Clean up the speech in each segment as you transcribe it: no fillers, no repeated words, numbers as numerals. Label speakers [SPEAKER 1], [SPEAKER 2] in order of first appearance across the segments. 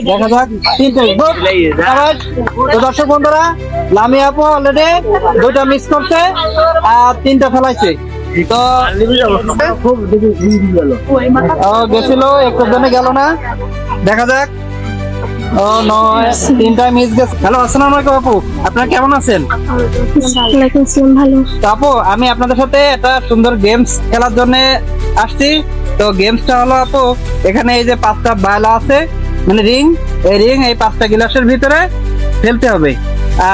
[SPEAKER 1] দেখা যাক তিনটে গুড আবার। তো দর্শক বন্ধুরা, লামিয়া আপু অলরেডি দুইটা মিস করছে আর তিনটা ফেলাইছে। তো গেছিল একটু জন্য গেল না, দেখা যাক। ও নয়, তিনটা মিস গেছে। হ্যালো, আসসালামু আলাইকুম আপু, আপনারা কেমন আছেন?
[SPEAKER 2] ওয়ালাইকুম আসসালাম, ভালো।
[SPEAKER 1] তো আপু, আমি আপনাদের সাথে একটা সুন্দর গেমস খেলার জন্য আসছি। তো গেমসটা হলো আপু, এখানে এই যে 5টা বায়লা আছে, মানে রিং, এই রিং এই 5টা গ্লাসের ভিতরে ফেলতে হবে।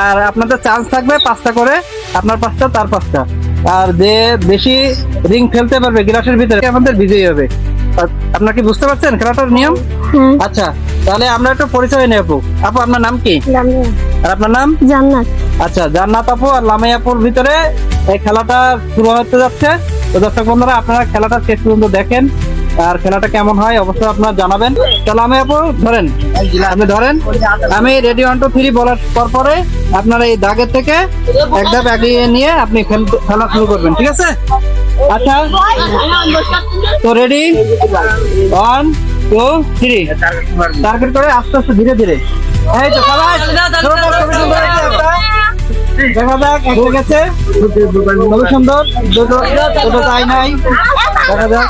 [SPEAKER 1] আর আপনাদের চান্স থাকবে 5টা করে, আপনার 5টা তার 5টা। আর যে বেশি রিং ফেলতে পারবে গ্লাসের ভিতরে আমাদের বিজয়ী হবে। আপনারা কি বুঝতে পারছেন খেলাটার নিয়ম? আচ্ছা, তাহলে আমরা একটু পরিচয় নেই আপু। আপু, আপনার নাম কি? আর আপনার নাম?
[SPEAKER 2] জান্নাত।
[SPEAKER 1] আচ্ছা, জান্নাত আপু আর লামিয়া আপুর ভিতরে এই খেলাটা শুরু হতে যাচ্ছে। তো দর্শক বন্ধুরা, আপনারা খেলাটা শেষ পর্যন্ত দেখেন, আর খেলাটা কেমন হয় অবশ্যই আপনারা জানাবেন। তো লামিয়া আপু ধরেন, আপনি ধরেন, আমি রেডি 1 2 3 বলার পরে আপনারা এই দাগের থেকে এক ধাপ এগিয়ে নিয়ে আপনি খেলা শুরু করবেন, ঠিক আছে? আচ্ছা, তো রেডি 1 2 3 টার্গেট করে আস্তে আস্তে ধীরে ধীরে। এই তো সবাই দেখা যাক, একটা গেছে, খুবই সুন্দর। দুটো দুটো তাই নাই, দেখা যাক।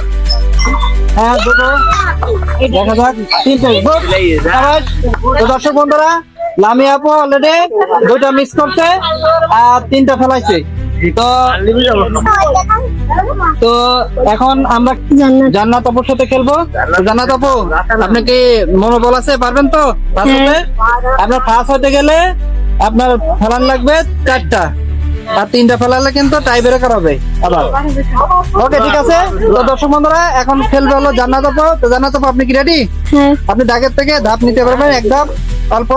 [SPEAKER 1] হ্যাঁ, দুটো, দেখা যাক তিনটে গুড আবার। তো দর্শক বন্ধুরা, লামিয়া আপু অলরেডি দুইটা মিস করছে আর তিনটা ফেলাইছে। তো এখন আমরা জান্নাত আপুর সাথে খেলবো। জান্নাত আপু, আপনি কি মনোবল আছে, পারবেন তো? আপনার ফার্স্ট হতে গেলে আপনার ফেলান লাগবে 4টা, আর 3টা ফেলালে কিন্তু টাই ব্রেকার হবে আবার। ওকে, ঠিক আছে। তো দর্শক বন্ধুরা, এখন খেলবে হলো জান্নাত আপু। তো জান্নাত আপু, আপনি কি রেডি? আপনি দাগের থেকে ধাপ নিতে পারবেন, এক ধাপ অল্প,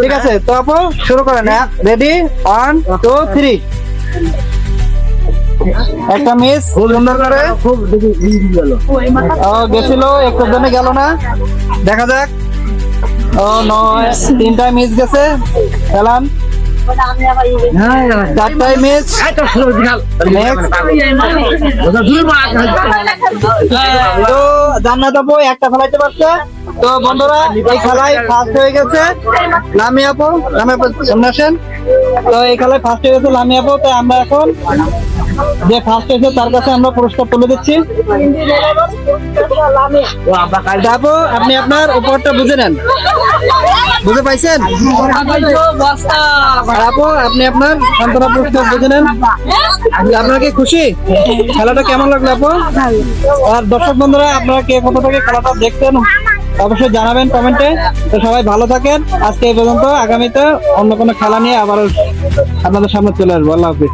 [SPEAKER 1] ঠিক আছে? তো আপু শুরু করেন। রেডি 1 2 3। একটা মিস, সুন্দর করে গেছিল একটু জন্য গেল না, দেখা যাক। ও নয়, তিনটা মিস গেছে, খেলান। 4টাই মিস। তো জান্নাত আপু একটা ফেলাইতে পারছে। তো বন্ধুরা, এই খেলায় ফার্স্ট হয়ে গেছে লামিয়া আপু। লামিয়া আপু সামনে আসেন। তো এই খেলায় ফার্স্ট হয়ে গেছে লামিয়া আপু। তো আমরা এখন যে ফার্স্ট হয়েছে তার কাছে আমরা পুরস্কার তুলে দিচ্ছি। আপু, আপনি আপনার উপরটা বুঝে নেন, বুঝে পাইছেন? আপু, আপনি আপনার সান্ত্বনা পুরস্কার বুঝে নেন। আপনারা কি খুশি? খেলাটা কেমন লাগলো আপু? আর দর্শক বন্ধুরা, আপনারা কে কোথা থেকে খেলাটা দেখতেন অবশ্যই জানাবেন কমেন্টে। তো সবাই ভালো থাকেন, আজকে এই পর্যন্ত। আগামীতে অন্য কোনো খেলা নিয়ে আবার আপনাদের সামনে চলে আসবো। আল্লাহ হাফিজ।